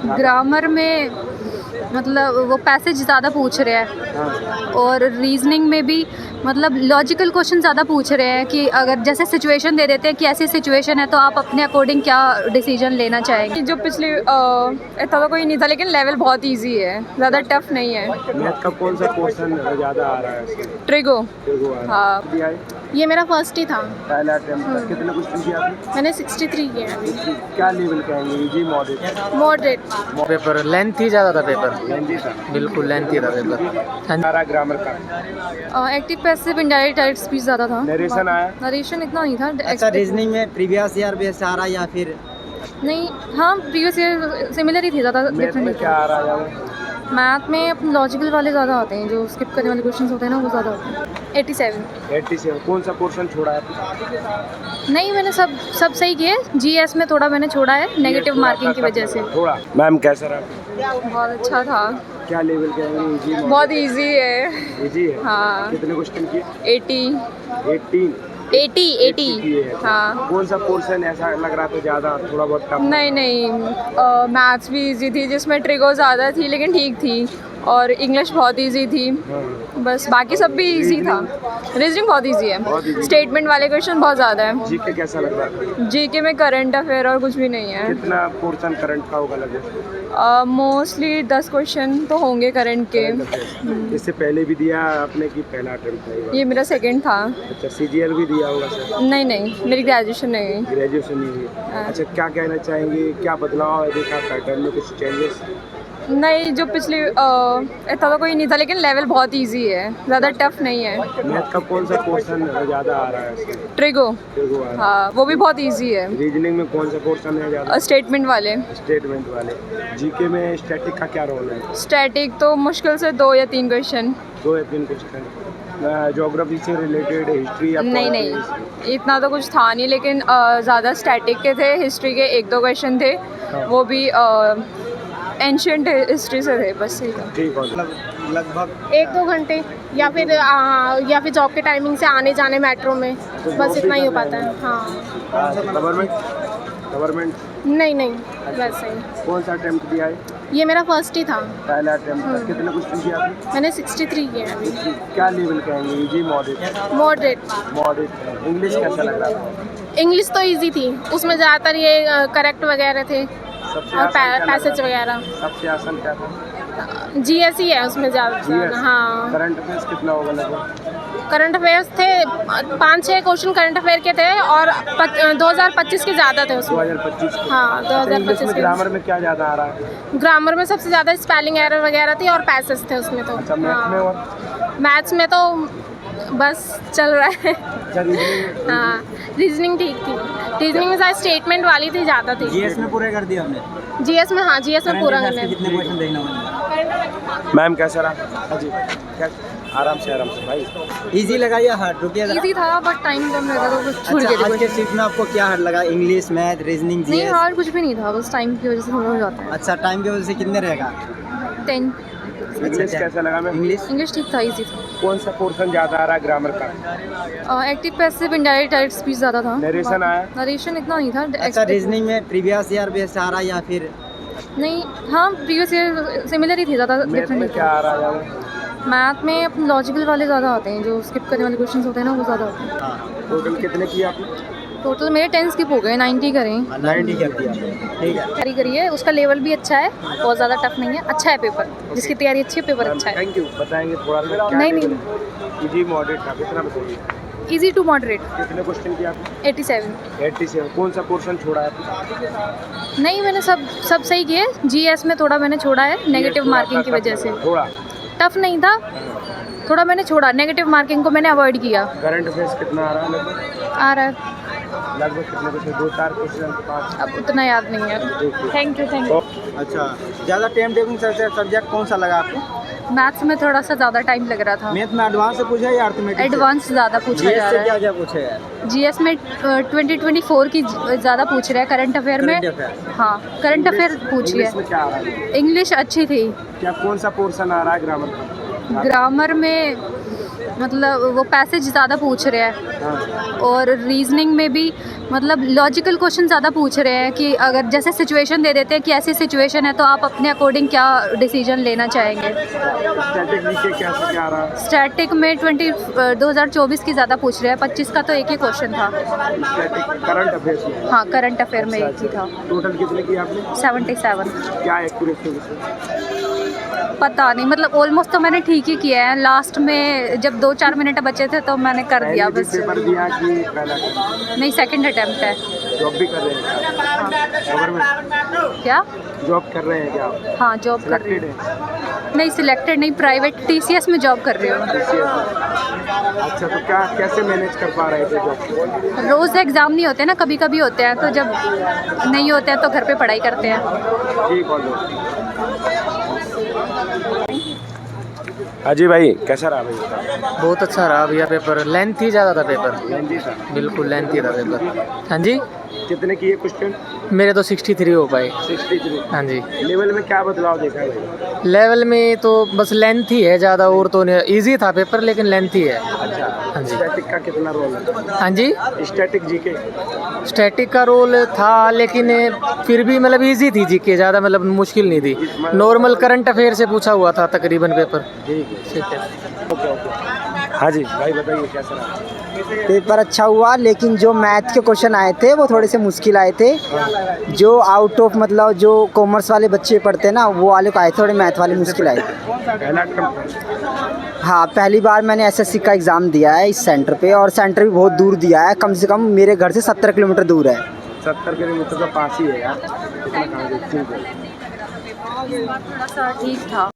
Grammar में मतलब वो पैसेज ज़्यादा पूछ रहे हैं हाँ। और रीजनिंग में भी मतलब लॉजिकल क्वेश्चन ज़्यादा पूछ रहे हैं कि अगर जैसे सिचुएशन दे देते हैं कि ऐसी सिचुएशन है तो आप अपने अकॉर्डिंग क्या डिसीजन लेना चाहेंगे। जो पिछले इतना तो कोई नहीं था, लेकिन लेवल बहुत इजी है, ज़्यादा टफ नहीं है। मैथ का कौन सा पोर्शन ज़्यादा आ रहा है? ट्रिगो। देखो आ रहा है। हाँ। कितनी आई? ये मेरा फर्स्ट ही था। पहला अटेम्प्ट कितने क्वेश्चन किया आपने? मैंने 63 किए हैं। क्या लेवल कहेंगे, easy moderate? Moderate. Paper length ही ज़्यादा था, पेपर लेंथी था, बिल्कुल लेंथ ही था पेपर। सारा ग्रामर का। एक्टिव पैसिव इनडायरेक्ट टाइप्स भी ज़्यादा था। नरेशन आया? नरेशन इतना नहीं था। अच्छा, रीजनिंग में प्रीवियस ईयर बेस आ रहा या फिर नहीं, हाँ प्रीवियस ईयर सिमिलर ही थे, ज़्यादा मैथ में डिफरेंट क्या आ रहा है? मैथ में लॉजिकल वाले ज़्यादा आते हैं, जो स्किप करने वाले क्वेश्चंस होते हैं ना वो ज़्यादा होते हैं। 87। 87। कौन सा पोर्शन छोड़ा है आपने? नहीं, मैंने सब सही किए। जीएस में थोड़ा मैंने छोड़ा है नेगेटिव मार्किंग की वजह से। थोड़ा। मैम कैसा रहा? बहुत अच्छा था, क्या लेवल कहेंगे, इजी बहुत इजी है। इजी है? हाँ। कितने क्वेश्चन किए? 80। 18। 80 किए हैं। हाँ। कौन सा पोर्शन ऐसा लग रहा था ज़्यादा थोड़ा बहुत टफ? नहीं, मैथ्स भी इजी थी, जिसमें ट्रिगो ज़्यादा थी लेकिन ठीक थी, और इंग्लिश बहुत इजी थी। हाँ। बस बाकी सब भी इजी था। रीजनिंग बहुत इजी बहुत easy है, स्टेटमेंट वाले क्वेश्चन बहुत ज़्यादा है। जीके कैसा लग रहा था? जीके में करंट अफेयर और कुछ भी नहीं है। कितना पोर्शन करंट का होगा लगभग? मोस्टली 10 क्वेश्चन तो होंगे करंट के। इससे पहले भी दिया आपने कि पहला अटेम्प्ट था? ये मेरा सेकंड था। अच्छा, सीजीएल भी दिया होगा सर? नहीं, मेरी ग्रेजुएशन नहीं हुई। ग्रेजुएशन नहीं हुई। अच्छा, क्या कहना चाहेंगे, क्या बदलाव है देखा पैटर्न में, कुछ चेंजेस? नहीं, जो पिछले इतना तो कोई नहीं था, लेकिन लेवल बहुत इजी है, ज़्यादा टफ नहीं है। मैथ का कौन सा पोर्शन ज़्यादा आ रहा है? ट्रिगो। देखो आ रहा है। हाँ, वो भी बहुत इजी है। रीजनिंग में कौन सा पोर्शन है ज़्यादा? स्टेटमेंट वाले। स्टेटमेंट वाले। जीके में स्टैटिक का क्या रोल है? स्टैटिक तो मुश्किल से 2 या 3 क्वेश्चन। 2 या 3 क्वेश्चन। ज्योग्राफी से रिलेटेड, हिस्ट्री या नहीं, इतना तो कुछ था नहीं, लेकिन ज़्यादा स्टैटिक के थे। हिस्ट्री के 1-2 क्वेश्चन थे, वो भी एंशियंट हिस्ट्री से थे, बस यही था। ठीक है। लगभग 1-2 घंटे या फिर जॉब के टाइमिंग से आने जाने मेट्रो में, बस इतना ही हो पाता है। हाँ। गवर्नमेंट? नहीं, वैसे ही। कौन सा अटेम्प्ट दिया है? ये मेरा फर्स्ट ही था। पहला अटेम्प्ट कितने क्वेश्चन किया आपने? मैंने 63 किए हैं। क्या लेवल कहेंगे, easy moderate? Moderate. Moderate. English कैसा लग रहा था? इंग्लिश तो इजी थी, उसमें ज़्यादातर ये करेक्ट वगैरह थे सबसे और आसान क्या पैसेज लगा? वगैरह। सबसे आसान क्या था? जीएस ही है उसमें ज़्यादा। हाँ। करंट अफेयर्स कितना होगा लगभग? करंट अफेयर्स थे 5-6 क्वेश्चन करंट अफेयर के थे, और 2025 के ज़्यादा थे उसमें। 2025 के। हाँ, अच्छा, इंग्लिश 2025 में के। ग्रामर में क्या ज़्यादा आ रहा है? ग्रामर में सबसे ज़्यादा स्पेलिंग एरर वगैरह थी और पैसेज थे उसमें तो। अच्छा, मैथ में? हाँ। और मैथ्स में तो बस चल रहा है। अच्छा, रीजनिंग? हाँ, रीजनिंग ठीक थी। रीजनिंग में शायद स्टेटमेट वाली थी, ज़्यादा थी। जीएस में पूरे कर दिया हमने। जीएस में, हाँ जीएस में पूरा करना है। कितने क्वेश्चन देखना होगा? मैम कैसा रहा? हाँ जी, क्या? आराम से भाई। इजी लगा या हार्ड? रुकिए जरा। इजी था बट टाइम कम लगा तो कुछ छूट अच्छा, गया आज के शिफ्ट में आपको क्या हार्ड लगा? इंग्लिश, मैथ, रीजनिंग, नहीं, जीएस? हार्ड कुछ भी नहीं था, बस टाइम की वजह से थोड़ा हो जाता है। अच्छा, टाइम की वजह से कितने रहेगा? 10। इंग्लिश कैसा लगा मैम? इंग्लिश ठीक था, इजी था। कौन सा पोर्शन ज़्यादा आ रहा है ग्रामर का? एक्टिव पैसिव इनडायरेक्ट टाइप्स भी ज़्यादा था। नरेशन आया? नरेशन इतना नहीं था। अच्छा, रीजनिंग में प्रीवियस ईयर बेस आ रहा या फिर नहीं, हाँ प्रीवियस ईयर सिमिलर ही थे, ज़्यादा मैथ में डिफरेंट क्या आ रहा है? मैथ में लॉजिकल वाले ज़्यादा आते हैं, जो स्किप करने वाले क्वेश्चंस होते हैं ना वो ज़्यादा होते हैं। टोटल कितने किए आपने? टोटल मेरे 10 स्किप हो गए, 90 करें। 90 कर दिया? ठीक है। तैयारी करिए, उसका लेवल भी अच्छा है, बहुत ज़्यादा टफ नहीं है, अच्छा है पेपर। जिसकी तैयारी अच्छी है पेपर अच्छा है। Thank you. बताएंगे थोड़ा सा? नहीं। इजी मॉडरेट था, कितना बताइए? Easy to moderate. कितने क्वेश्चन किए आपने? 87। 87। कौन सा पोर्शन छोड़ा है आपने? नहीं, मैंने सब सही किए। जीएस में थोड़ा मैंने छोड़ा है नेगेटिव मार्किंग की वजह से। थोड़ा टफ नहीं था, थोड़ा मैंने छोड़ा, नेगेटिव मार्किंग को मैंने अवॉइड किया। करंट अफेयर्स कितना आ रहा है लगभग? आ रहा है लगभग कितने क्वेश्चन? 2-4 क्वेश्चन, 5? अब उतना याद नहीं है। Thank you. अच्छा, ज़्यादा टाइम टेकिंग सब्जेक्ट कौन सा लगा आपको? मैथ्स में थोड़ा सा ज़्यादा टाइम लग रहा था। मैथ में एडवांस से पूछा या अर्थमेटिक? एडवांस ज़्यादा पूछा जीएस जा से रहा क्या है। क्या पूछे हैं? जीएस में 2024 की ज़्यादा पूछ रहे हैं। करंट अफेयर में, Current affair। हाँ करंट अफेयर पूछ इंग्लिश में लिया। क्या आ रहा है? इंग्लिश अच्छी थी। क्या कौन सा पोर्शन आ रहा है ग्रामर का? ग्रामर में मतलब वो पैसेज ज़्यादा पूछ रहे हैं हाँ और रीजनिंग में भी मतलब लॉजिकल क्वेश्चन ज़्यादा पूछ रहे हैं कि अगर जैसे सिचुएशन दे देते हैं कि ऐसी सिचुएशन है तो आप अपने अकॉर्डिंग क्या डिसीजन लेना चाहेंगे। स्टैटिक जीके क्या से क्या रहा स्टैटिक में 2024 की ज़्यादा पूछ रहे हैं, 25 का तो एक ही क्वेश्चन था। स्टैटिक करंट अफेयर्स में हाँ, करंट अफेयर में एक ही था। टोटल कितने किए आपने 77। क्या एक्यूरेसी है पता नहीं, मतलब ऑलमोस्ट तो मैंने ठीक ही किया है। लास्ट में जब 2-4 मिनट बचे थे तो मैंने कर दिया पहले भी बस। पेपर दिया कि पहला नहीं, सेकंड अटेम्प्ट है। जॉब भी कर रहे हैं गवर्नमेंट क्या? जॉब कर रहे हैं क्या आप हाँ, जॉब कर रही सिलेक्टेड हूँ। है नहीं, सिलेक्टेड नहीं, प्राइवेट TCS में जॉब कर रही हूँ। अच्छा तो क्या कैसे मैनेज कर पा रहे थे जॉब रोज़ एग्ज़ाम नहीं होते ना, कभी कभी होते हैं, तो जब नहीं होते हैं तो घर पे पढ़ाई करते हैं। ठीक और अजी भाई कैसा रहा भाई बहुत अच्छा रहा भैया पेपर, लेंथ ही ज़्यादा था पेपर, लेंथी था बिल्कुल लेंथ ही था पेपर। हाँ जी, कितने किए क्वेश्चन मेरे तो 63 हो पाए। 63 हाँ जी, लेवल में क्या बदलाव देखा है भाई लेवल में तो बस लेंथ ही है ज़्यादा, और तो इजी था पेपर लेकिन लेंथ ही है। अच्छा हाँ जी। स्टैटिक का कितना रोल है हाँ जी, स्टैटिक जीके स्टैटिक का रोल था लेकिन फिर भी मतलब इजी थी जीके, ज़्यादा मतलब मुश्किल नहीं थी। नॉर्मल करंट अफेयर से पूछा हुआ था तकरीबन पेपर। ठीक है ठीक है। ओके ओके हाँ जी भाई बताइए कैसा रहा पेपर अच्छा हुआ, लेकिन जो मैथ के क्वेश्चन आए थे वो थोड़े से मुश्किल आए थे। जो आउट ऑफ मतलब जो कॉमर्स वाले बच्चे पढ़ते हैं ना, वो वाले को आए थे, थोड़े मैथ वाले मुश्किल आए थे। पहला अटेम्प्ट हाँ, पहली बार मैंने SSC का एग्ज़ाम दिया है इस सेंटर पे, और सेंटर भी बहुत दूर दिया है, कम से कम मेरे घर से 70 किलोमीटर दूर है। 70 किलोमीटर का पास ही है यार इतना कहाँ से ठीक है थोड़ा सा ठीक था।